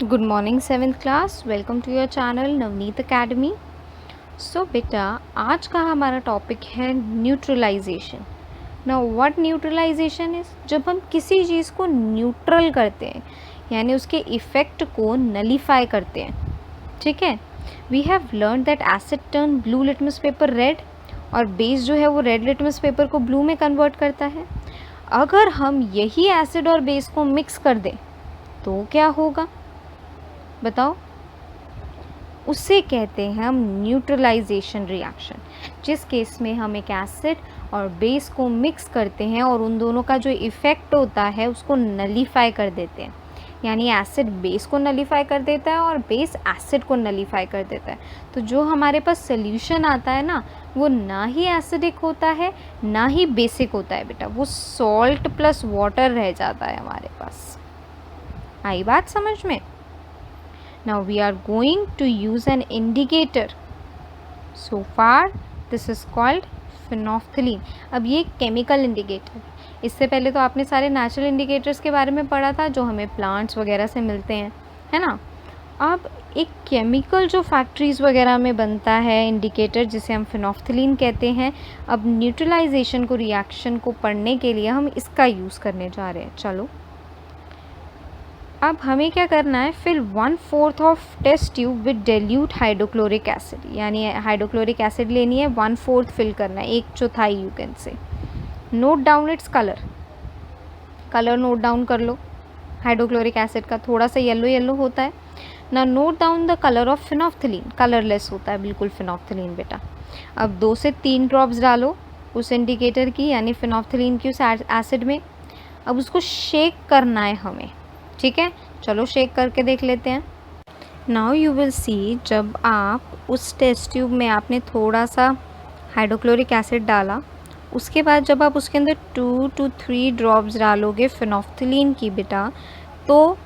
Good morning 7th class. Welcome to your channel Navneet Academy. So बेटा, आज का हमारा टॉपिक है neutralisation. Now what neutralisation is? जब हम किसी चीज़ को न्यूट्रल करते हैं, यानी उसके इफ़ेक्ट को नलीफाई करते हैं। ठीक है, we have learn that acid turn blue litmus paper red, और बेस जो है वो रेड लिटमस पेपर को ब्लू में कन्वर्ट करता है। अगर हम यही एसिड और बेस को मिक्स कर दें तो क्या होगा बताओ? उसे कहते हैं हम न्यूट्रलाइजेशन रिएक्शन। जिस केस में हम एक एसिड और बेस को मिक्स करते हैं और उन दोनों का जो इफ़ेक्ट होता है उसको नलीफाई कर देते हैं, यानी एसिड बेस को नलीफाई कर देता है और बेस एसिड को नलीफाई कर देता है। तो जो हमारे पास सोल्यूशन आता है ना, वो ना ही एसिडिक होता है ना ही बेसिक होता है बेटा, वो सॉल्ट प्लस वाटर रह जाता है हमारे पास। आई बात समझ में? Now we are going to use an indicator. So far this is called phenolphthalein. अब ये केमिकल इंडिकेटर। इससे पहले तो आपने सारे नेचुरल इंडिकेटर्स के बारे में पढ़ा था जो हमें प्लांट्स वगैरह से मिलते हैं, है ना। अब एक केमिकल जो फैक्ट्रीज़ वगैरह में बनता है इंडिकेटर, जिसे हम फिनोफ्थलीन कहते हैं, अब न्यूट्रलाइजेशन को रिएक्शन को पढ़ने के लिए हम इसका यूज़ करने जा रहे हैं। चलो अब हमें क्या करना है, fill 1/4 of test tube with dilute hydrochloric acid, यानी हाइड्रोक्लोरिक एसिड लेनी है, 1/4 फिल करना है, 1/4 you can say. Note down its colour note down कर लो हाइड्रोक्लोरिक एसिड का, थोड़ा सा येलो येलो होता है ना। Note down the colour of phenolphthalein, colourless होता है बिल्कुल फिनोफ्थलीन बेटा। अब 2 से 3 ड्रॉप्स डालो उस इंडिकेटर की, यानी फिनोफ्थलीन की उस एसिड में। अब उसको शेक करना है हमें, ठीक है। चलो शेक करके देख लेते हैं। नाउ यू विल सी, जब आप उस टेस्ट ट्यूब में आपने थोड़ा सा हाइड्रोक्लोरिक एसिड डाला, उसके बाद जब आप उसके अंदर 2 to 3 ड्रॉप्स डालोगे फिनोफ्थलीन की बेटा, तो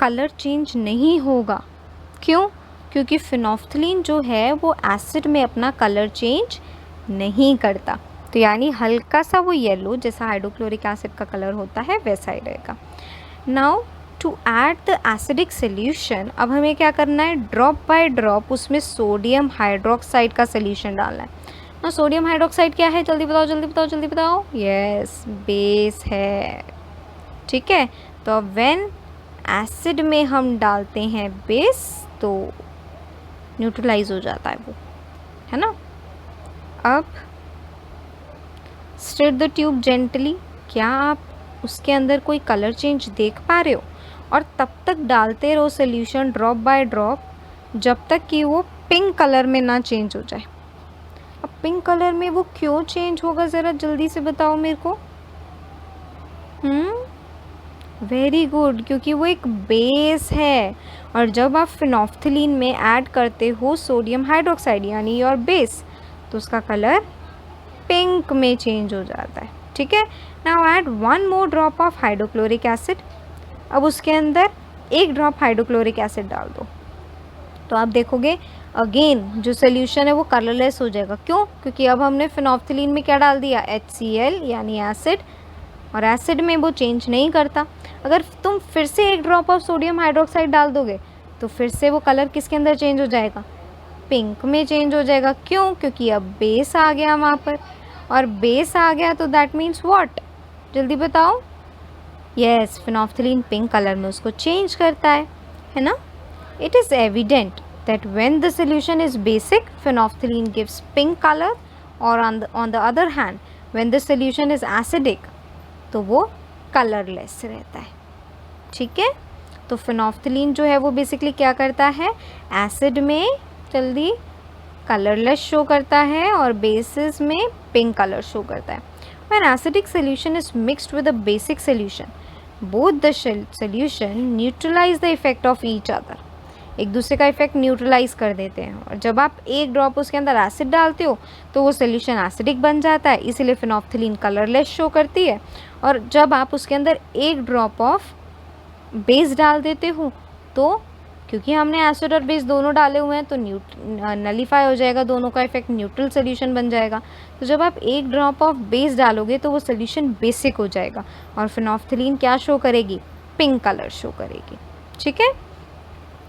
कलर चेंज नहीं होगा। क्यों? क्योंकि फिनोफ्थलीन जो है वो एसिड में अपना कलर चेंज नहीं करता। तो यानी हल्का सा वो येलो, जैसा हाइड्रोक्लोरिक एसिड का कलर होता है वैसा ही रहेगा। Now to add the acidic solution, अब हमें क्या करना है, ड्रॉप बाय ड्रॉप उसमें सोडियम हाइड्रोक्साइड का सोल्यूशन डालना है ना। सोडियम हाइड्रोक्साइड क्या है, जल्दी बताओ जल्दी बताओ जल्दी बताओ। यस, बेस है, ठीक है। तो अब व्हेन एसिड में हम डालते हैं बेस तो न्यूट्रलाइज हो जाता है वो, है ना। अब स्टिर द ट्यूब जेंटली, क्या आप उसके अंदर कोई कलर चेंज देख पा रहे हो? और तब तक डालते रहो सोल्यूशन ड्रॉप बाय ड्रॉप जब तक कि वो पिंक कलर में ना चेंज हो जाए। अब पिंक कलर में वो क्यों चेंज होगा, ज़रा जल्दी से बताओ मेरे को। वेरी गुड, क्योंकि वो एक बेस है, और जब आप फिनोफ्थलीन में ऐड करते हो सोडियम हाइड्रोक्साइड यानी योर बेस, तो उसका कलर पिंक में चेंज हो जाता है, ठीक है। Now add 1 more drop of hydrochloric acid. अब उसके अंदर 1 ड्रॉप हाइड्रोक्लोरिक एसिड डाल दो, तो आप देखोगे अगेन जो सोल्यूशन है वो कलरलेस हो जाएगा। क्यों? क्योंकि अब हमने फिनोफ्थलीन में क्या डाल दिया, HCl यानी एसिड, और एसिड में वो चेंज नहीं करता। अगर तुम फिर से 1 ड्रॉप ऑफ सोडियम हाइड्रोक्साइड डाल दोगे तो फिर से वो कलर किसके अंदर चेंज हो जाएगा, पिंक में चेंज हो जाएगा। क्यों? क्योंकि अब बेस आ गया वहाँ पर, और बेस आ गया तो दैट मीन्स व्हाट, जल्दी बताओ। यस, फिनोफ्थलीन पिंक कलर में उसको चेंज करता है ना। It is evident that when the solution is basic phenolphthalein gives pink colour, और on the other hand when the solution is acidic तो वो कलरलेस रहता है, ठीक है। तो फिनोफ्थलीन जो है वो बेसिकली क्या करता है, एसिड में जल्दी कलरलेस शो करता है और बेसिस में पिंक कलर शो करता है। When acidic solution is mixed with a basic solution, both the solution neutralize the effect of each other. एक दूसरे का इफेक्ट न्यूट्रलाइज कर देते हैं, और जब आप 1 ड्रॉप उसके अंदर एसिड डालते हो तो वो सोल्यूशन एसिडिक बन जाता है, इसीलिए फिनोफ्थलीन कलरलेस शो करती है। और जब आप उसके अंदर 1 ड्रॉप ऑफ बेस डाल देते हो तो क्योंकि हमने एसिड और बेस दोनों डाले हुए हैं तो नलीफाई हो जाएगा, दोनों का इफेक्ट न्यूट्रल सोल्यूशन बन जाएगा। तो जब आप 1 ड्रॉप ऑफ बेस डालोगे तो वो सोल्यूशन बेसिक हो जाएगा, और फिनोफ्थलीन क्या शो करेगी, पिंक कलर शो करेगी, ठीक है।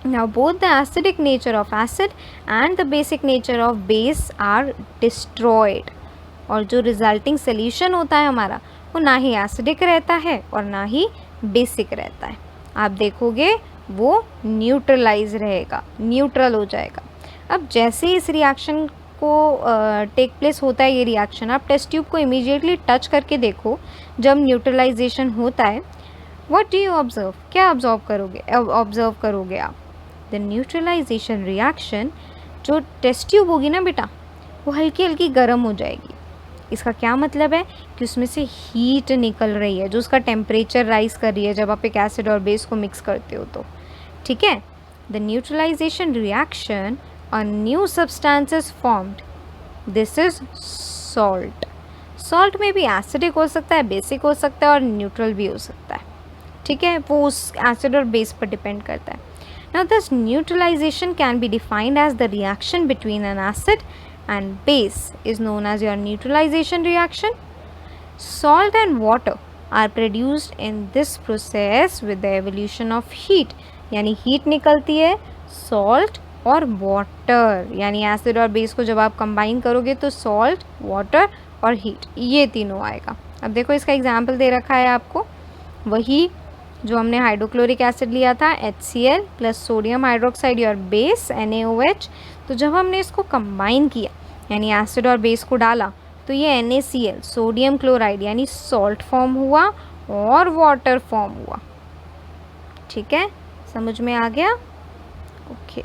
Now both the acidic nature of acid and the basic nature of base are destroyed. और जो रिजल्टिंग सोल्यूशन होता है हमारा वो ना ही एसिडिक रहता है और ना ही बेसिक रहता है। आप देखोगे वो न्यूट्रलाइज रहेगा, न्यूट्रल हो जाएगा। अब जैसे ही इस रिएक्शन को टेक प्लेस होता है ये रिएक्शन, आप टेस्ट ट्यूब को इमीडिएटली टच करके देखो जब न्यूट्रलाइजेशन होता है। What do you observe? क्या ऑब्जर्व करोगे आप? द न्यूट्रलाइजेशन रिएक्शन, जो टेस्ट ट्यूब होगी ना बेटा वो हल्की हल्की गर्म हो जाएगी। इसका क्या मतलब है कि उसमें से हीट निकल रही है जो उसका टेम्परेचर राइज कर रही है जब आप एक एसिड और बेस को मिक्स करते हो तो, ठीक है। The neutralisation reaction, a new substance is formed, this is salt. Salt में भी एसिडिक हो सकता है, बेसिक हो सकता है और न्यूट्रल भी हो सकता है, ठीक है। वो उस एसिड और बेस पर डिपेंड करता है। Now this neutralization can be defined as the reaction between an acid and base is known as your neutralization reaction. Salt and water are produced in this process with the evolution of heat. यानी heat निकलती है salt और water, यानी acid और base को जब आप combine करोगे तो salt, water और heat ये तीनों आएगा। अब देखो इसका एग्जाम्पल दे रखा है आपको, वही जो हमने हाइड्रोक्लोरिक एसिड लिया था HCl प्लस सोडियम हाइड्रोक्साइड और बेस NaOH। तो जब हमने इसको कंबाइन किया यानी एसिड और बेस को डाला तो ये NaCl सोडियम क्लोराइड यानी सॉल्ट फॉर्म हुआ और वाटर फॉर्म हुआ, ठीक है। समझ में आ गया? ओके।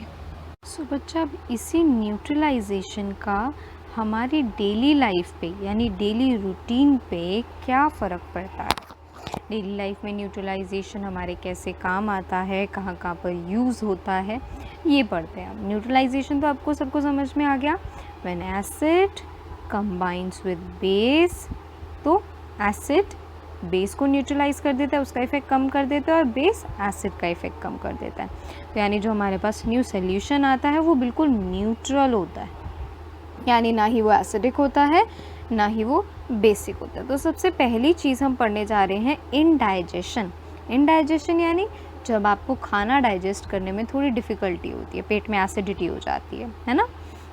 सो बच्चा अब इसी न्यूट्रलाइजेशन का हमारी डेली लाइफ पे यानी डेली रूटीन पे क्या फ़र्क पड़ता है? डेली लाइफ में न्यूट्रलाइजेशन हमारे कैसे काम आता है, कहाँ कहाँ पर यूज़ होता है, ये पढ़ते हैं। अब न्यूट्रलाइजेशन तो आपको सबको समझ में आ गया। When acid combines with base, तो एसिड बेस को न्यूट्रलाइज कर देता है, उसका इफेक्ट कम कर देता है और बेस एसिड का इफेक्ट कम कर देता है। तो यानी जो हमारे पास न्यू सोल्यूशन आता है वो बिल्कुल न्यूट्रल होता है, यानी ना ही वो एसिडिक होता है ना ही वो बेसिक होता है। तो सबसे पहली चीज़ हम पढ़ने जा रहे हैं इनडाइजेशन। इनडाइजेशन यानी जब आपको खाना डाइजेस्ट करने में थोड़ी डिफ़िकल्टी होती है, पेट में एसिडिटी हो जाती है ना।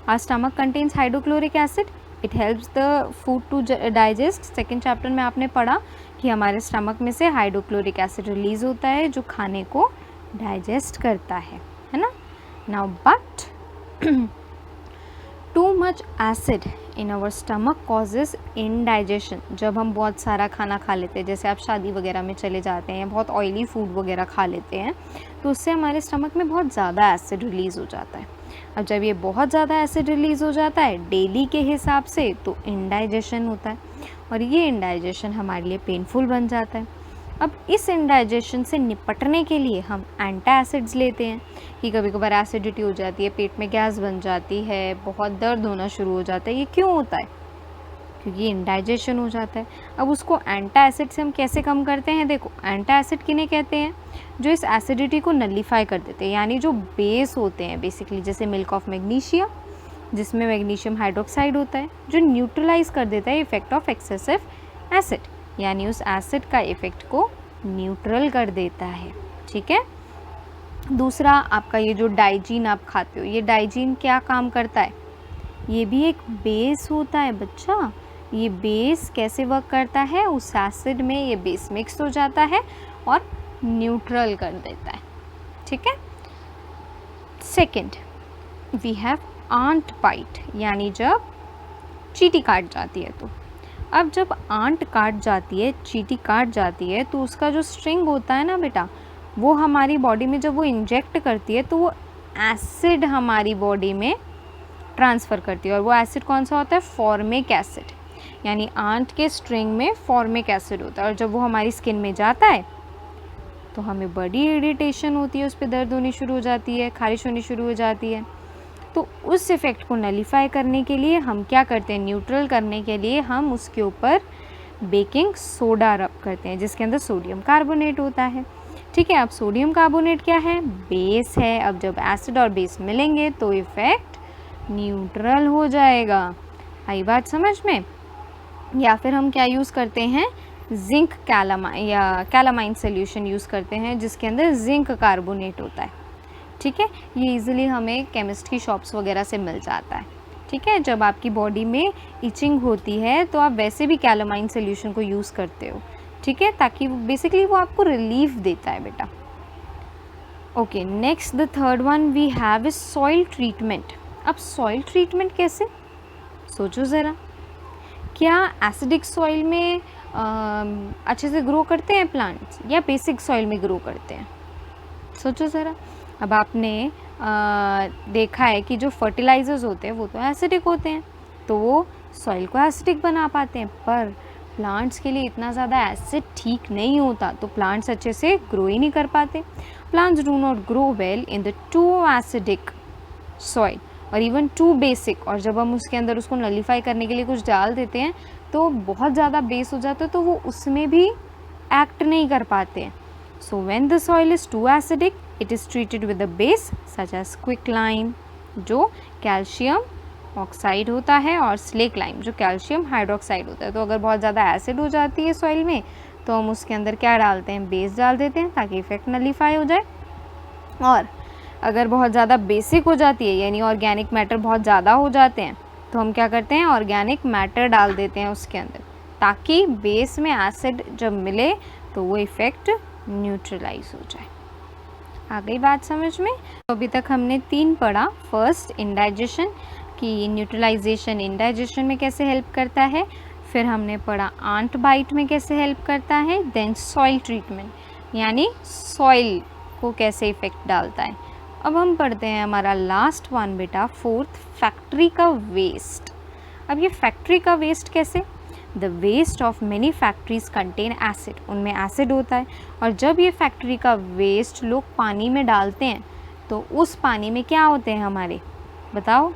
Our stomach contains hydrochloric acid, it helps the food to digest. Second chapter में आपने पढ़ा कि हमारे स्टमक में से हाइड्रोक्लोरिक एसिड रिलीज़ होता है जो खाने को डाइजेस्ट करता है ना। Now but too much acid in our stomach causes indigestion. जब हम बहुत सारा खाना खा लेते हैं, जैसे आप शादी वगैरह में चले जाते हैं, बहुत ऑयली फूड वगैरह खा लेते हैं, तो उससे हमारे स्टमक में बहुत ज़्यादा एसिड रिलीज़ हो जाता है। अब जब ये बहुत ज़्यादा एसिड रिलीज़ हो जाता है डेली के हिसाब से तो इनडाइजेशन होता है और ये इनडाइजेशन हमारे लिए पेनफुल बन जाता है। अब इस इनडाइजेशन से निपटने के लिए हम एंटी एसिड्स लेते हैं कि कभी कभार एसिडिटी हो जाती है, पेट में गैस बन जाती है, बहुत दर्द होना शुरू हो जाता है। ये क्यों होता है? क्योंकि इनडाइजेशन हो जाता है। अब उसको एंटी एसिड से हम कैसे कम करते हैं? देखो, एंटी एसिड किन्हें कहते हैं? जो इस एसिडिटी को नलीफाई कर देते हैं, यानी जो बेस होते हैं बेसिकली, जैसे मिल्क ऑफ मैग्नीशिया जिसमें मैग्नीशियम हाइड्रोक्साइड होता है, जो न्यूट्रलाइज कर देता है इफेक्ट ऑफ एक्सेसिव एसिड, यानी उस एसिड का इफ़ेक्ट को न्यूट्रल कर देता है, ठीक है। दूसरा आपका ये जो डाइजीन आप खाते हो, ये डाइजीन क्या काम करता है? ये भी एक बेस होता है बच्चा। ये बेस कैसे वर्क करता है? उस एसिड में ये बेस मिक्स हो जाता है और न्यूट्रल कर देता है, ठीक है। Second we have ant bite, यानी जब चींटी काट जाती है। तो अब जब आंट काट जाती है, चींटी काट जाती है, तो उसका जो स्ट्रिंग होता है ना बेटा, वो हमारी बॉडी में जब वो इंजेक्ट करती है तो वो एसिड हमारी बॉडी में ट्रांसफ़र करती है। और वो एसिड कौन सा होता है? फॉर्मिक एसिड, यानी आंट के स्ट्रिंग में फॉर्मिक एसिड होता है। और जब वो हमारी स्किन में जाता है तो हमें बड़ी इरिटेशन होती है, उस पर दर्द होनी शुरू हो जाती है, खारिश होनी शुरू हो जाती है। तो उस इफ़ेक्ट को नलीफाई करने के लिए हम क्या करते हैं? न्यूट्रल करने के लिए हम उसके ऊपर बेकिंग सोडा रब करते हैं, जिसके अंदर सोडियम कार्बोनेट होता है, ठीक है। अब सोडियम कार्बोनेट क्या है? बेस है। अब जब एसिड और बेस मिलेंगे तो इफ़ेक्ट न्यूट्रल हो जाएगा। आई बात समझ में? या फिर हम क्या यूज़ करते हैं? जिंक कैलामाइन या कैलामाइन सोल्यूशन यूज़ करते हैं, जिसके अंदर जिंक कार्बोनेट होता है, ठीक है, ये इजीली हमें केमिस्ट की शॉप्स वगैरह से मिल जाता है। ठीक है, जब आपकी बॉडी में इचिंग होती है तो आप वैसे भी कैलामाइन सोल्यूशन को यूज़ करते हो। ठीक है, ताकि बेसिकली वो आपको रिलीफ देता है बेटा। Okay, next the third one we have is soil treatment. अब सॉइल ट्रीटमेंट कैसे, सोचो ज़रा। क्या एसिडिक सॉइल में अच्छे से ग्रो करते हैं प्लांट्स या बेसिक सॉइल में ग्रो करते हैं? सोचो ज़रा। अब आपने देखा है कि जो फर्टिलाइज़र्स होते हैं वो तो एसिडिक होते हैं, तो वो सॉइल को एसिडिक बना पाते हैं, पर प्लांट्स के लिए इतना ज़्यादा एसिड ठीक नहीं होता, तो प्लांट्स अच्छे से ग्रो ही नहीं कर पाते। Plants do not grow well in the two acidic soil और इवन टू बेसिक, और जब हम उसके अंदर उसको नलीफाई करने के लिए कुछ डाल देते हैं तो बहुत ज़्यादा बेस हो जाता है, तो वो उसमें भी एक्ट नहीं कर पाते हैं। So when the soil is too acidic, it is treated with a base such as quicklime जो कैल्शियम ऑक्साइड होता है, और स्लेक लाइम जो कैल्शियम हाइड्रोक्साइड होता है। तो अगर बहुत ज़्यादा एसिड हो जाती है सॉइल में तो हम उसके अंदर क्या डालते हैं, बेस डाल देते हैं ताकि इफेक्ट नलीफाई हो जाए। और अगर बहुत ज़्यादा बेसिक हो जाती है यानी ऑर्गेनिक मैटर बहुत ज़्यादा हो जाते हैं तो हम क्या करते हैं, ऑर्गेनिक मैटर डाल देते हैं उसके अंदर, ताकि बेस में एसिड जब मिले तो वो इफ़ेक्ट न्यूट्रलाइज हो जाए। आ गई बात समझ में? तो अभी तक हमने 3 पढ़ा। फर्स्ट इंडाइजेशन, कि न्यूट्रलाइजेशन इंडाइजेशन में कैसे हेल्प करता है। फिर हमने पढ़ा आंट बाइट में कैसे हेल्प करता है। देन सॉइल ट्रीटमेंट यानी सॉइल को कैसे इफ़ेक्ट डालता है। अब हम पढ़ते हैं हमारा लास्ट वन बेटा, फोर्थ, फैक्ट्री का वेस्ट। अब ये फैक्ट्री का वेस्ट कैसे? The waste of many factories contain acid, उनमें एसिड होता है, और जब ये फैक्ट्री का वेस्ट लोग पानी में डालते हैं तो उस पानी में क्या होते हैं हमारे, बताओ,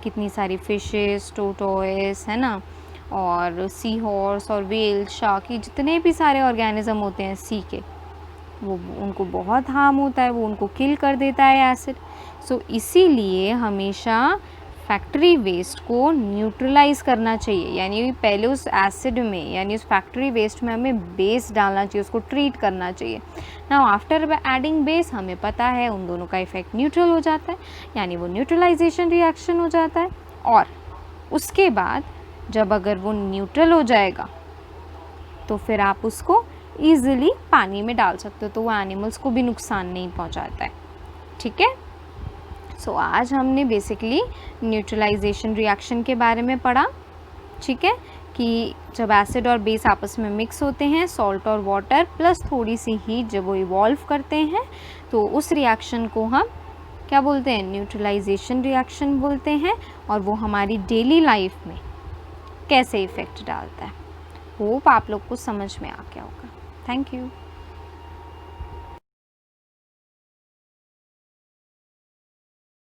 कितनी सारी फिशेस, टोटोइस है ना, और सी हॉर्स और व्हेल, शार्क, जितने भी सारे ऑर्गेनिज्म होते हैं सी के, वो उनको बहुत हार्म होता है, वो उनको किल कर देता है एसिड। सो इसीलिए हमेशा फैक्ट्री वेस्ट को न्यूट्रलाइज करना चाहिए, यानी पहले उस एसिड में यानी उस फैक्ट्री वेस्ट में हमें बेस डालना चाहिए, उसको ट्रीट करना चाहिए। नाउ आफ्टर एडिंग बेस हमें पता है उन दोनों का इफेक्ट न्यूट्रल हो जाता है, यानी वो न्यूट्रलाइजेशन रिएक्शन हो जाता है। और उसके बाद जब अगर वो न्यूट्रल हो जाएगा तो फिर आप उसको ईजिली पानी में डाल सकते हो, तो वो एनिमल्स को भी नुकसान नहीं पहुंचाता है। ठीक है, सो आज हमने बेसिकली न्यूट्रलाइजेशन रिएक्शन के बारे में पढ़ा। ठीक है, कि जब एसिड और बेस आपस में मिक्स होते हैं, सॉल्ट और वाटर प्लस थोड़ी सी हीट जब वो इवॉल्व करते हैं तो उस रिएक्शन को हम क्या बोलते हैं, न्यूट्रलाइजेशन रिएक्शन बोलते हैं, और वो हमारी डेली लाइफ में कैसे इफ़ेक्ट डालता है। होप आप लोग को समझ में आ गया होगा। Thank you.